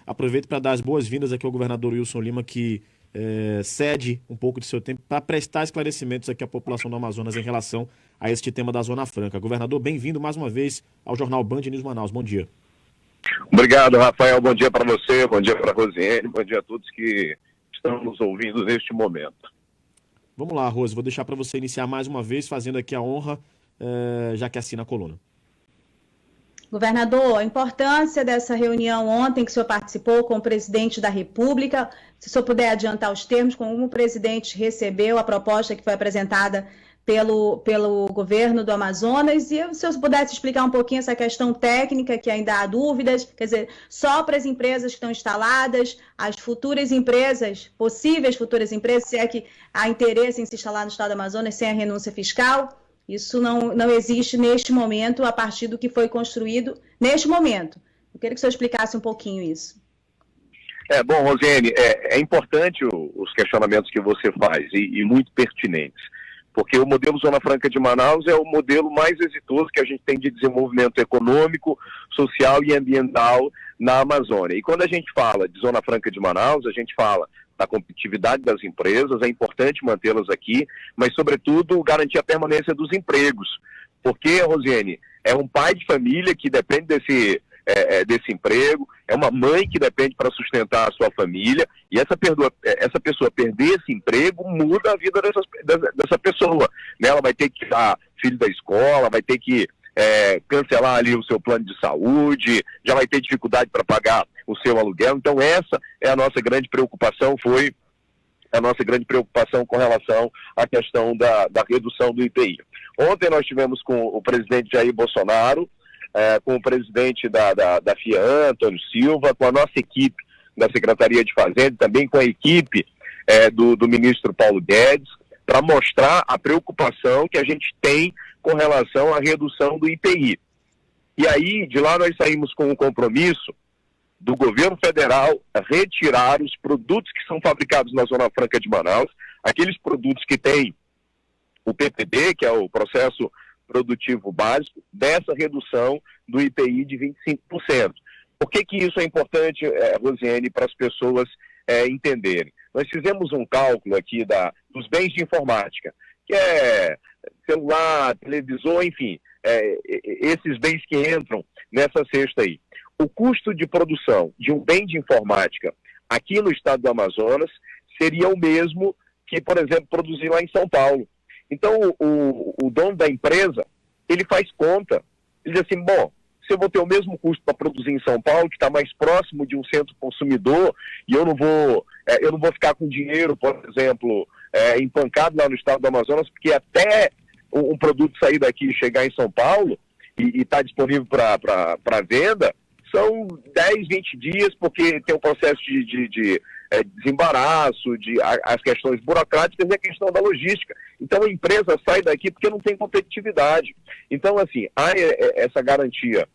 Aproveito para dar as boas-vindas aqui ao governador Wilson Lima, que cede um pouco de seu tempo para prestar esclarecimentos aqui à população do Amazonas em relação a este tema da Zona Franca. Governador, bem-vindo mais uma vez ao Jornal Band News Manaus. Bom dia. Obrigado, Rafael. Bom dia para você, bom dia para a Rosiane, bom dia a todos que estão nos ouvindo neste momento. Vamos lá, Rose, vou deixar para você iniciar mais uma vez, fazendo aqui a honra, já que assina a coluna. Governador, a importância dessa reunião ontem que o senhor participou com o presidente da República, se o senhor puder adiantar os termos, como o presidente recebeu a proposta que foi apresentada pelo governo do Amazonas, e se o senhor pudesse explicar um pouquinho essa questão técnica, que ainda há dúvidas, quer dizer, só para as empresas que estão instaladas, as futuras empresas, possíveis futuras empresas, se é que há interesse em se instalar no estado do Amazonas sem a renúncia fiscal. Isso não existe neste momento, a partir do que foi construído neste momento. Eu queria que o senhor explicasse um pouquinho isso. Bom, Rosiane, é importante os questionamentos que você faz e muito pertinentes, porque o modelo Zona Franca de Manaus é o modelo mais exitoso que a gente tem de desenvolvimento econômico, social e ambiental na Amazônia. E quando a gente fala de Zona Franca de Manaus, a gente fala da competitividade das empresas, é importante mantê-las aqui, mas, sobretudo, garantir a permanência dos empregos. Porque, Rosiane, é um pai de família que depende desse emprego, é uma mãe que depende para sustentar a sua família, e essa pessoa perder esse emprego muda a vida dessa pessoa. Né? Ela vai ter que tirar filho da escola, vai ter que cancelar ali o seu plano de saúde, já vai ter dificuldade para pagar o seu aluguel. Então essa é a nossa grande preocupação, foi a nossa grande preocupação com relação à questão da redução do IPI. Ontem nós tivemos com o presidente Jair Bolsonaro, com o presidente da FIAN, Antônio Silva, com a nossa equipe da Secretaria de Fazenda, também com a equipe do ministro Paulo Guedes, para mostrar a preocupação que a gente tem com relação à redução do IPI. E aí, de lá nós saímos com um compromisso do governo federal a retirar os produtos que são fabricados na Zona Franca de Manaus, aqueles produtos que têm o PPB, que é o processo produtivo básico, dessa redução do IPI de 25%. Por que isso é importante, Rosiane, para as pessoas entenderem? Nós fizemos um cálculo aqui dos bens de informática, que é celular, televisor, enfim, esses bens que entram nessa cesta aí. O custo de produção de um bem de informática aqui no estado do Amazonas seria o mesmo que, por exemplo, produzir lá em São Paulo. Então, o dono da empresa, ele faz conta. Ele diz assim, bom, se eu vou ter o mesmo custo para produzir em São Paulo, que está mais próximo de um centro consumidor, e eu não vou ficar com dinheiro, por exemplo, empancado lá no estado do Amazonas, porque até um produto sair daqui e chegar em São Paulo e está disponível para venda, são 10, 20 dias, porque tem um processo de desembaraço, as questões burocráticas e a questão da logística. Então a empresa sai daqui porque não tem competitividade. Então, assim, há essa garantia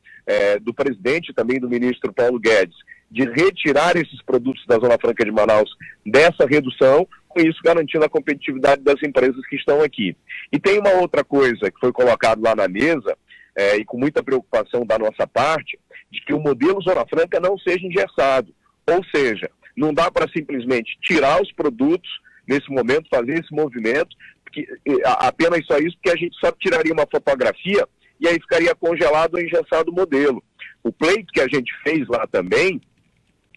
do presidente e também do ministro Paulo Guedes de retirar esses produtos da Zona Franca de Manaus dessa redução, com isso garantindo a competitividade das empresas que estão aqui. E tem uma outra coisa que foi colocado lá na mesa, e com muita preocupação da nossa parte, de que o modelo Zona Franca não seja engessado. Ou seja, não dá para simplesmente tirar os produtos nesse momento, fazer esse movimento, apenas só isso, porque a gente só tiraria uma fotografia e aí ficaria congelado ou engessado o modelo. O pleito que a gente fez lá também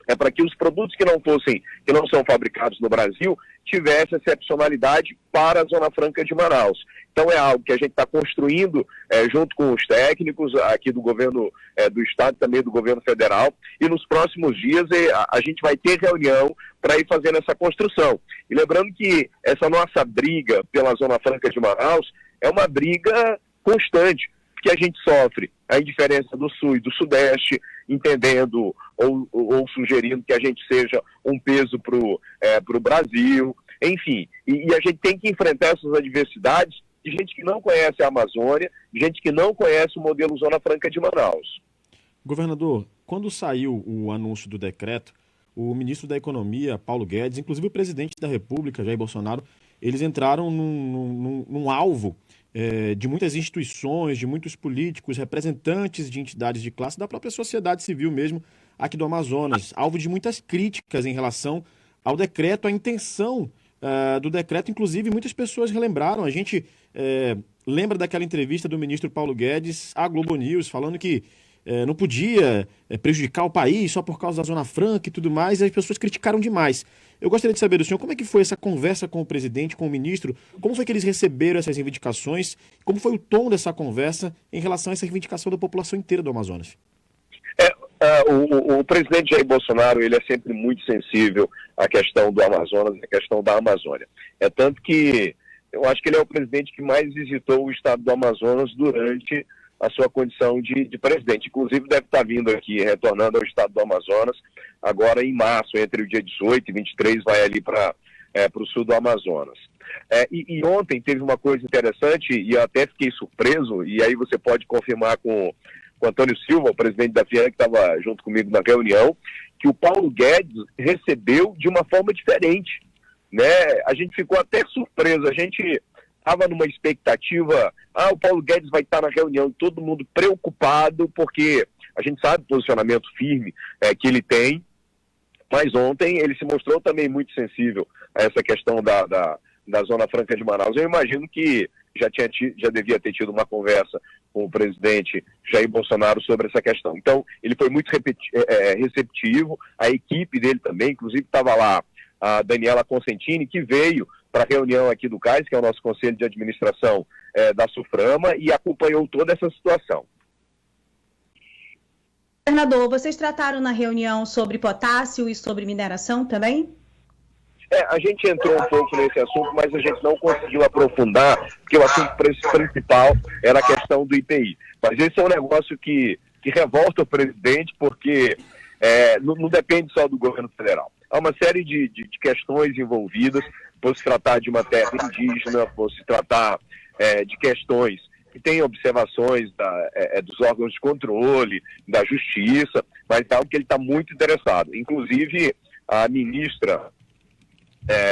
é para que os produtos que não são fabricados no Brasil tivessem excepcionalidade para a Zona Franca de Manaus. Então é algo que a gente está construindo junto com os técnicos aqui do governo do estado, também do governo federal, e nos próximos dias a gente vai ter reunião para ir fazendo essa construção. E lembrando que essa nossa briga pela Zona Franca de Manaus é uma briga constante, que a gente sofre a indiferença do Sul e do Sudeste, entendendo ou sugerindo que a gente seja um peso para o Brasil, enfim. E a gente tem que enfrentar essas adversidades de gente que não conhece a Amazônia, de gente que não conhece o modelo Zona Franca de Manaus. Governador, quando saiu o anúncio do decreto, o ministro da Economia, Paulo Guedes, inclusive o presidente da República, Jair Bolsonaro, eles entraram num alvo de muitas instituições, de muitos políticos, representantes de entidades de classe, da própria sociedade civil mesmo, aqui do Amazonas, alvo de muitas críticas em relação ao decreto, a intenção do decreto. Inclusive, muitas pessoas relembraram, a gente lembra daquela entrevista do ministro Paulo Guedes à Globo News, falando que não podia prejudicar o país só por causa da Zona Franca e tudo mais, e as pessoas criticaram demais. Eu gostaria de saber do senhor como é que foi essa conversa com o presidente, com o ministro, como foi que eles receberam essas reivindicações, como foi o tom dessa conversa em relação a essa reivindicação da população inteira do Amazonas. O presidente Jair Bolsonaro, ele é sempre muito sensível à questão do Amazonas, à questão da Amazônia. É tanto que eu acho que ele é o presidente que mais visitou o estado do Amazonas durante a sua condição de presidente. Inclusive deve estar vindo aqui, retornando ao estado do Amazonas, agora em março, entre o dia 18 e 23, vai ali para o sul do Amazonas. E ontem teve uma coisa interessante, e eu até fiquei surpreso, e aí você pode confirmar com o Antônio Silva, o presidente da FIAN, que estava junto comigo na reunião, que o Paulo Guedes recebeu de uma forma diferente, né? A gente ficou até surpreso, a gente estava numa expectativa, o Paulo Guedes vai estar na reunião, todo mundo preocupado, porque a gente sabe o posicionamento firme que ele tem, mas ontem ele se mostrou também muito sensível a essa questão da Zona Franca de Manaus. Eu imagino que já devia ter tido uma conversa com o presidente Jair Bolsonaro sobre essa questão. Então, ele foi muito receptivo, a equipe dele também, inclusive estava lá a Daniela Consentini, que veio para a reunião aqui do CAIS, que é o nosso Conselho de Administração da SUFRAMA, e acompanhou toda essa situação. Governador, vocês trataram na reunião sobre potássio e sobre mineração também? A gente entrou um pouco nesse assunto, mas a gente não conseguiu aprofundar, porque o assunto principal era a questão do IPI. Mas esse é um negócio que revolta o presidente, porque não depende só do governo federal. Há uma série de questões envolvidas, por se tratar de uma terra indígena, por se tratar de questões que têm observações dos órgãos de controle, da justiça, mas é algo que ele está muito interessado. Inclusive, a ministra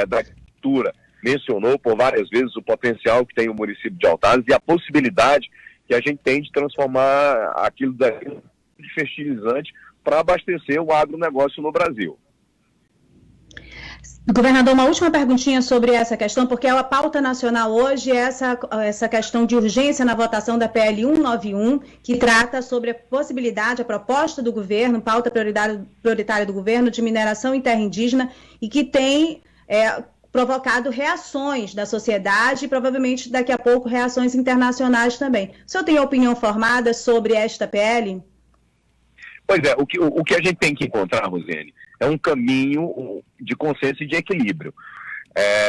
da Agricultura mencionou por várias vezes o potencial que tem o município de Altazes e a possibilidade que a gente tem de transformar aquilo de fertilizante para abastecer o agronegócio no Brasil. Governador, uma última perguntinha sobre essa questão, porque a pauta nacional hoje é essa questão de urgência na votação da PL 191, que trata sobre a possibilidade, a proposta do governo, pauta prioritária do governo, de mineração em terra indígena, e que tem provocado reações da sociedade e provavelmente daqui a pouco reações internacionais também. O senhor tem opinião formada sobre esta PL? Pois é, o que a gente tem que encontrar, Rosene, é um caminho de consenso e de equilíbrio.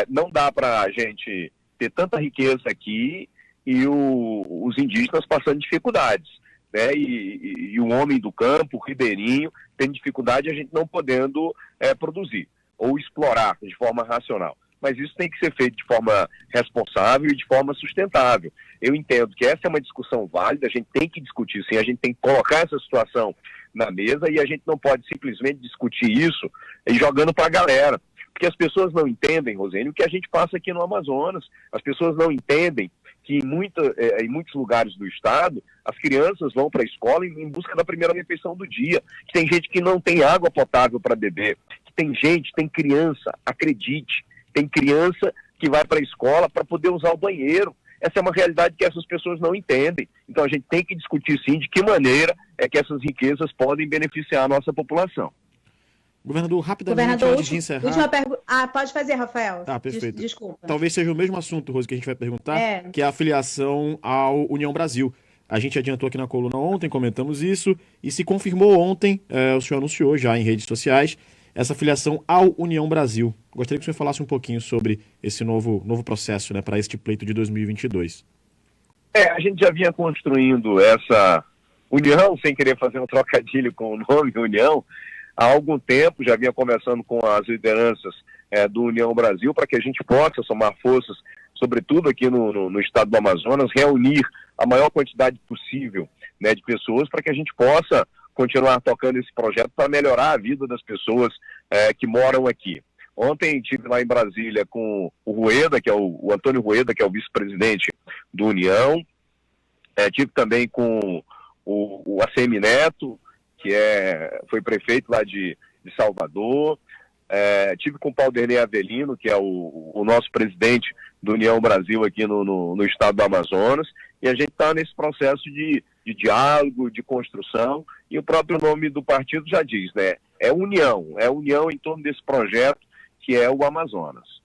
Não dá para a gente ter tanta riqueza aqui e os indígenas passando dificuldades, né? E o homem do campo, o ribeirinho, tem dificuldade, a gente não podendo produzir ou explorar de forma racional. Mas isso tem que ser feito de forma responsável e de forma sustentável. Eu entendo que essa é uma discussão válida, a gente tem que discutir sim, a gente tem que colocar essa situação na mesa e a gente não pode simplesmente discutir isso jogando para a galera. Porque as pessoas não entendem, Rosene, o que a gente passa aqui no Amazonas. As pessoas não entendem que em muitos lugares do estado, as crianças vão para a escola em busca da primeira refeição do dia. Que tem gente que não tem água potável para beber. Que tem criança, acredite, tem criança que vai para a escola para poder usar o banheiro. Essa é uma realidade que essas pessoas não entendem. Então a gente tem que discutir sim de que maneira que essas riquezas podem beneficiar a nossa população. Governador, rapidamente, antes de encerrar... Última pergunta. Pode fazer, Rafael. Tá, perfeito. Desculpa. Talvez seja o mesmo assunto, Rose, que a gente vai perguntar, que é a filiação ao União Brasil. A gente adiantou aqui na coluna ontem, comentamos isso, e se confirmou ontem, o senhor anunciou já em redes sociais, essa filiação ao União Brasil. Gostaria que o senhor falasse um pouquinho sobre esse novo processo, né, para este pleito de 2022. A gente já vinha construindo essa união, sem querer fazer um trocadilho com o nome União, há algum tempo, já vinha conversando com as lideranças do União Brasil para que a gente possa somar forças, sobretudo aqui no estado do Amazonas, reunir a maior quantidade possível, né, de pessoas para que a gente possa continuar tocando esse projeto para melhorar a vida das pessoas que moram aqui. Ontem estive lá em Brasília com o Rueda, que é o Antônio Rueda, que é o vice-presidente do União. Estive também com o ACM Neto foi prefeito lá de Salvador. Tive com o Paulderney Avelino, que é o nosso presidente do União Brasil aqui no estado do Amazonas, e a gente está nesse processo de diálogo, de construção, e o próprio nome do partido já diz, né? É união em torno desse projeto que é o Amazonas.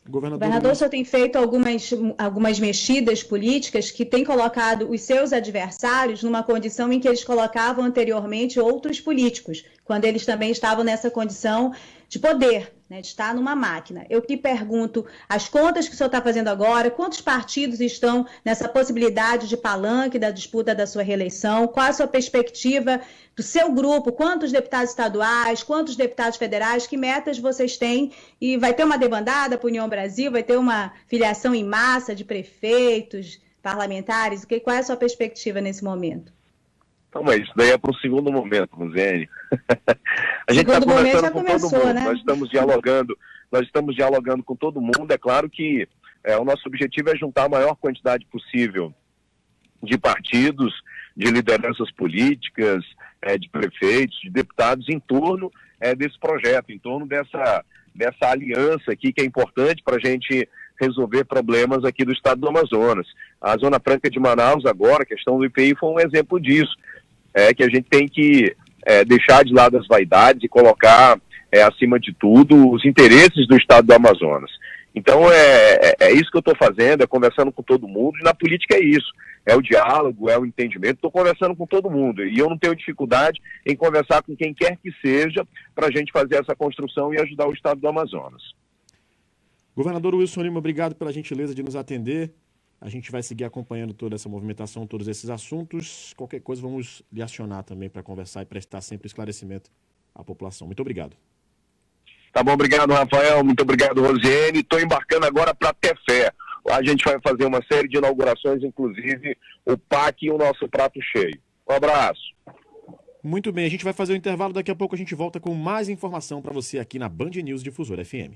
Governador, o senhor tem feito algumas mexidas políticas que têm colocado os seus adversários numa condição em que eles colocavam anteriormente outros políticos, quando eles também estavam nessa condição de poder, né, de estar numa máquina. Eu te pergunto, as contas que o senhor está fazendo agora, quantos partidos estão nessa possibilidade de palanque da disputa da sua reeleição? Qual a sua perspectiva do seu grupo? Quantos deputados estaduais, quantos deputados federais, que metas vocês têm? E vai ter uma debandada para a União Brasil? Vai ter uma filiação em massa de prefeitos, parlamentares? Qual é a sua perspectiva nesse momento? Então, mas isso daí é para o segundo momento, Rosiane. A gente está conversando com todo mundo, né? Nós estamos dialogando com todo mundo. É claro que o nosso objetivo é juntar a maior quantidade possível de partidos, de lideranças políticas, de prefeitos, de deputados em torno desse projeto, em torno dessa aliança aqui que é importante para a gente resolver problemas aqui do estado do Amazonas. A Zona Franca de Manaus agora, a questão do IPI foi um exemplo disso, que a gente tem que deixar de lado as vaidades e colocar acima de tudo os interesses do estado do Amazonas. Então é isso que eu estou fazendo, é conversando com todo mundo, e na política é isso, é o diálogo, é o entendimento. Estou conversando com todo mundo e eu não tenho dificuldade em conversar com quem quer que seja para a gente fazer essa construção e ajudar o estado do Amazonas. Governador Wilson Lima, obrigado pela gentileza de nos atender. A gente vai seguir acompanhando toda essa movimentação, todos esses assuntos. Qualquer coisa, vamos lhe acionar também para conversar e prestar sempre esclarecimento à população. Muito obrigado. Tá bom, obrigado, Rafael. Muito obrigado, Rosiane. Estou embarcando agora para Tefé. Lá a gente vai fazer uma série de inaugurações, inclusive o PAC e o nosso prato cheio. Um abraço. Muito bem, a gente vai fazer o intervalo. Daqui a pouco a gente volta com mais informação para você aqui na Band News Difusora FM.